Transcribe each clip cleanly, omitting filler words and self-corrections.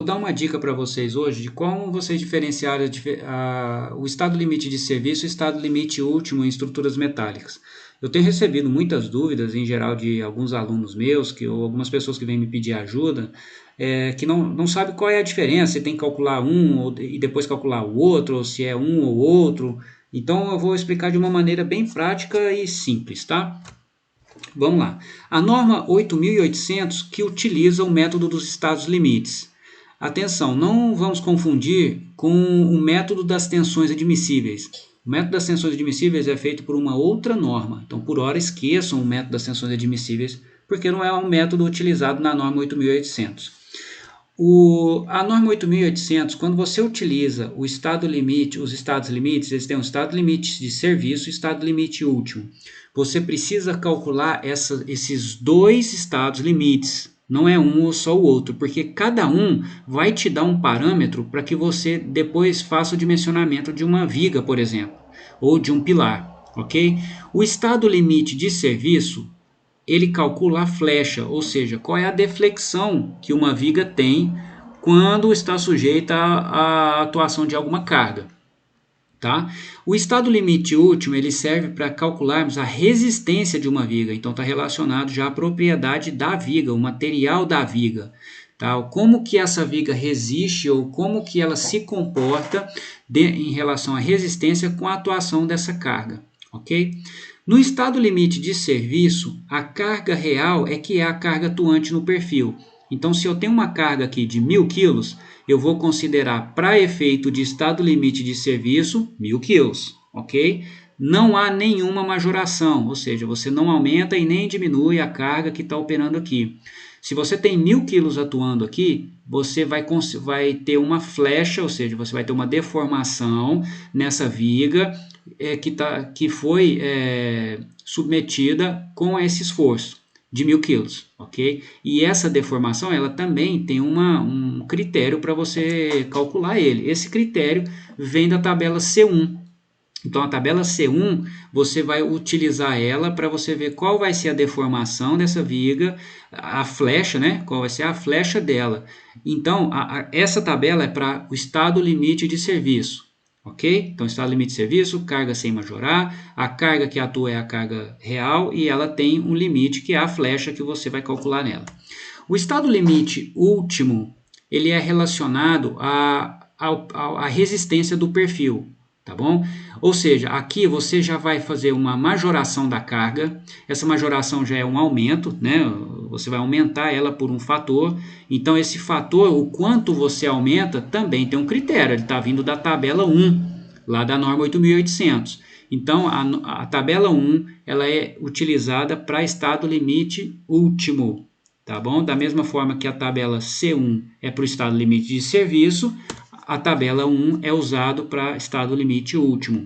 Vou dar uma dica para vocês hoje de como vocês diferenciarem o estado limite de serviço e o estado limite último em estruturas metálicas. Eu tenho recebido muitas dúvidas, em geral, de alguns alunos meus, ou algumas pessoas que vêm me pedir ajuda, que não sabem qual é a diferença, se tem que calcular e depois calcular o outro, ou se é um ou outro. Então eu vou explicar de uma maneira bem prática e simples, tá? Vamos lá. A norma 8.800 que utiliza o método dos estados limites. Atenção, não vamos confundir com o método das tensões admissíveis. O método das tensões admissíveis é feito por uma outra norma. Então, por hora, esqueçam o método das tensões admissíveis, porque não é um método utilizado na norma 8.800. A norma 8.800, quando você utiliza o estado limite, os estados limites, eles têm um estado limite de serviço e estado limite último. Você precisa calcular esses dois estados limites, não é um ou só o outro, porque cada um vai te dar um parâmetro para que você depois faça o dimensionamento de uma viga, por exemplo, ou de um pilar, ok? O estado limite de serviço, ele calcula a flecha, ou seja, qual é a deflexão que uma viga tem quando está sujeita à atuação de alguma carga. Tá? O estado limite último ele serve para calcularmos a resistência de uma viga, então está relacionado já à propriedade da viga, o material da viga. Tá? Como que essa viga resiste ou como que ela se comporta em relação à resistência com a atuação dessa carga. Ok? No estado limite de serviço, a carga real é que é a carga atuante no perfil. Então, se eu tenho uma carga aqui de 1.000 kg, eu vou considerar para efeito de estado limite de serviço 1.000 kg, ok? Não há nenhuma majoração, ou seja, você não aumenta e nem diminui a carga que está operando aqui. Se você tem 1.000 kg atuando aqui, você vai ter uma flecha, ou seja, você vai ter uma deformação nessa viga que foi submetida com esse esforço de 1.000 kg, ok? E essa deformação, ela também tem um critério para você calcular ele. Esse critério vem da tabela C1. Então, a tabela C1, você vai utilizar ela para você ver qual vai ser a deformação dessa viga, a flecha, né? Qual vai ser a flecha dela. Então, essa tabela é para o estado limite de serviço. Ok? Então, estado limite de serviço, carga sem majorar, a carga que atua é a carga real e ela tem um limite que é a flecha que você vai calcular nela. O estado limite último, ele é relacionado à resistência do perfil, tá bom? Ou seja, aqui você já vai fazer uma majoração da carga, essa majoração já é um aumento, né? Você vai aumentar ela por um fator, então esse fator, o quanto você aumenta, também tem um critério, ele está vindo da tabela 1, lá da norma 8.800. Então, a tabela 1, ela é utilizada para estado limite último, tá bom? Da mesma forma que a tabela C1 é para o estado limite de serviço, a tabela 1 é usado para estado limite último.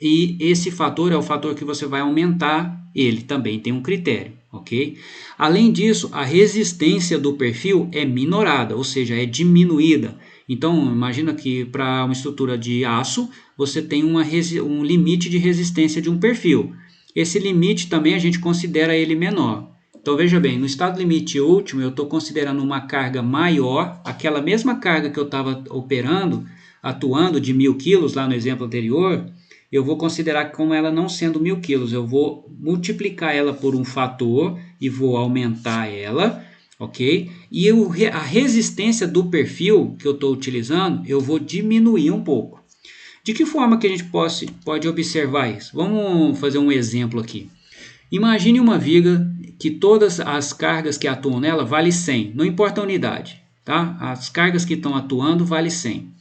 E esse fator é o fator que você vai aumentar, ele também tem um critério, ok? Além disso, a resistência do perfil é minorada, ou seja, é diminuída. Então, imagina que para uma estrutura de aço, você tem um limite de resistência de um perfil. Esse limite também a gente considera ele menor. Então, veja bem, no estado limite último, eu estou considerando uma carga maior, aquela mesma carga que eu estava operando, atuando de 1.000 kg lá no exemplo anterior, eu vou considerar como ela não sendo 1.000 kg, eu vou multiplicar ela por um fator e vou aumentar ela, ok? E a resistência do perfil que eu estou utilizando, eu vou diminuir um pouco. De que forma que a gente pode observar isso? Vamos fazer um exemplo aqui. Imagine uma viga que todas as cargas que atuam nela vale 100, não importa a unidade, tá? As cargas que estão atuando vale 100.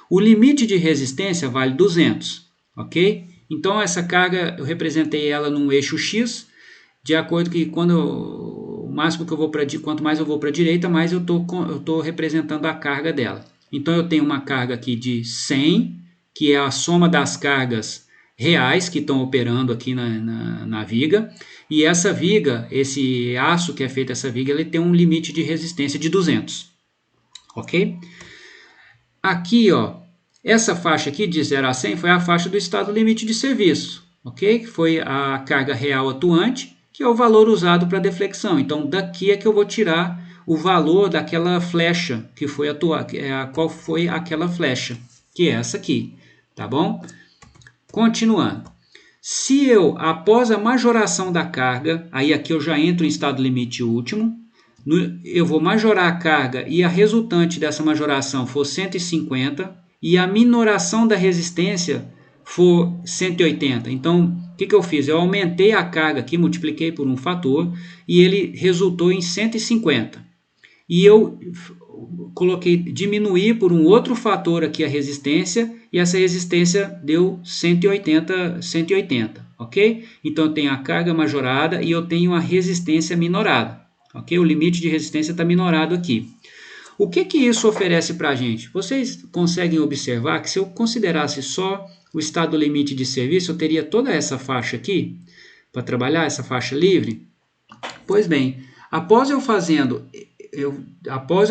O limite de resistência vale 200, ok? Então essa carga eu representei ela num eixo X, de acordo que o máximo que eu vou quanto mais eu vou para a direita, mais eu estou representando a carga dela. Então eu tenho uma carga aqui de 100, que é a soma das cargas reais que estão operando aqui na viga, e essa viga, esse aço que é feito essa viga, ele tem um limite de resistência de 200, ok? Aqui, ó, essa faixa aqui de 0 a 100 foi a faixa do estado limite de serviço, ok? Que foi a carga real atuante, que é o valor usado para deflexão. Então, daqui é que eu vou tirar o valor daquela flecha que foi qual foi aquela flecha, que é essa aqui, tá bom? Continuando. Se eu, após a majoração da carga, aí aqui eu já entro em estado limite último, eu vou majorar a carga e a resultante dessa majoração for 150 e a minoração da resistência for 180. Então, o que eu fiz? Eu aumentei a carga aqui, multipliquei por um fator e ele resultou em 150. E eu diminuir por um outro fator aqui a resistência, e essa resistência deu 180, ok? Então eu tenho a carga majorada e eu tenho a resistência minorada, ok? O limite de resistência está minorado aqui. O que isso oferece para a gente? Vocês conseguem observar que se eu considerasse só o estado limite de serviço, eu teria toda essa faixa aqui, para trabalhar, essa faixa livre? Pois bem, após eu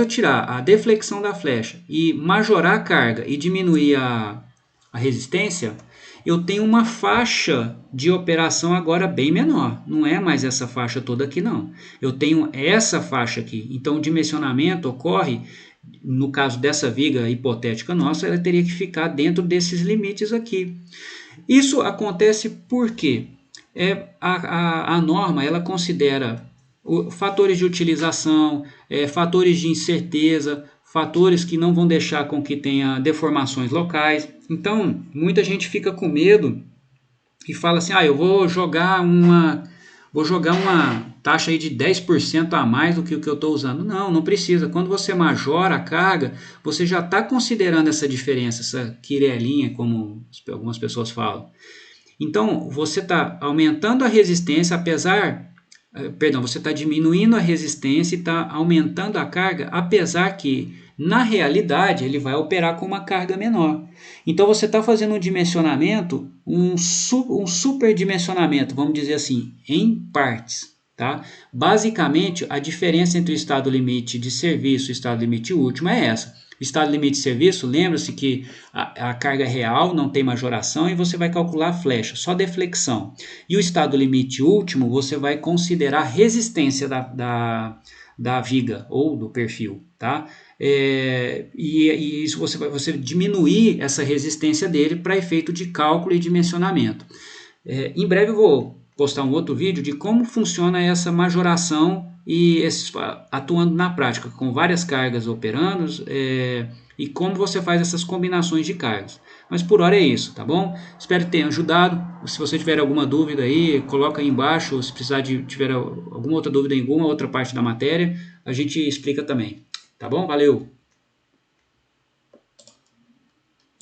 tirar a deflexão da flecha e majorar a carga e diminuir a resistência, eu tenho uma faixa de operação agora bem menor. Não é mais essa faixa toda aqui, não. Eu tenho essa faixa aqui. Então, o dimensionamento ocorre, no caso dessa viga hipotética nossa, ela teria que ficar dentro desses limites aqui. Isso acontece porque a norma ela considera fatores de utilização, fatores de incerteza, fatores que não vão deixar com que tenha deformações locais. Então, muita gente fica com medo e fala assim, eu vou jogar uma taxa aí de 10% a mais do que o que eu estou usando. Não precisa. Quando você majora a carga, você já está considerando essa diferença, essa quirelinha, como algumas pessoas falam. Então, você está aumentando a resistência, você está diminuindo a resistência e está aumentando a carga, apesar que, na realidade, ele vai operar com uma carga menor. Então, você está fazendo um dimensionamento, um superdimensionamento, vamos dizer assim, em partes. Tá? Basicamente, a diferença entre o estado limite de serviço e o estado limite último é essa. O estado limite de serviço, lembra-se que a carga real não tem majoração e você vai calcular a flecha, só deflexão. E o estado limite último, você vai considerar a resistência da viga ou do perfil. Tá? E isso você diminuir essa resistência dele para efeito de cálculo e dimensionamento. Em breve eu vou postar um outro vídeo de como funciona essa majoração e atuando na prática, com várias cargas operando e como você faz essas combinações de cargas. Mas por hora é isso, tá bom? Espero que tenha ajudado. Se você tiver alguma dúvida aí, coloca aí embaixo. Se tiver alguma outra dúvida em alguma outra parte da matéria, a gente explica também. Tá bom? Valeu!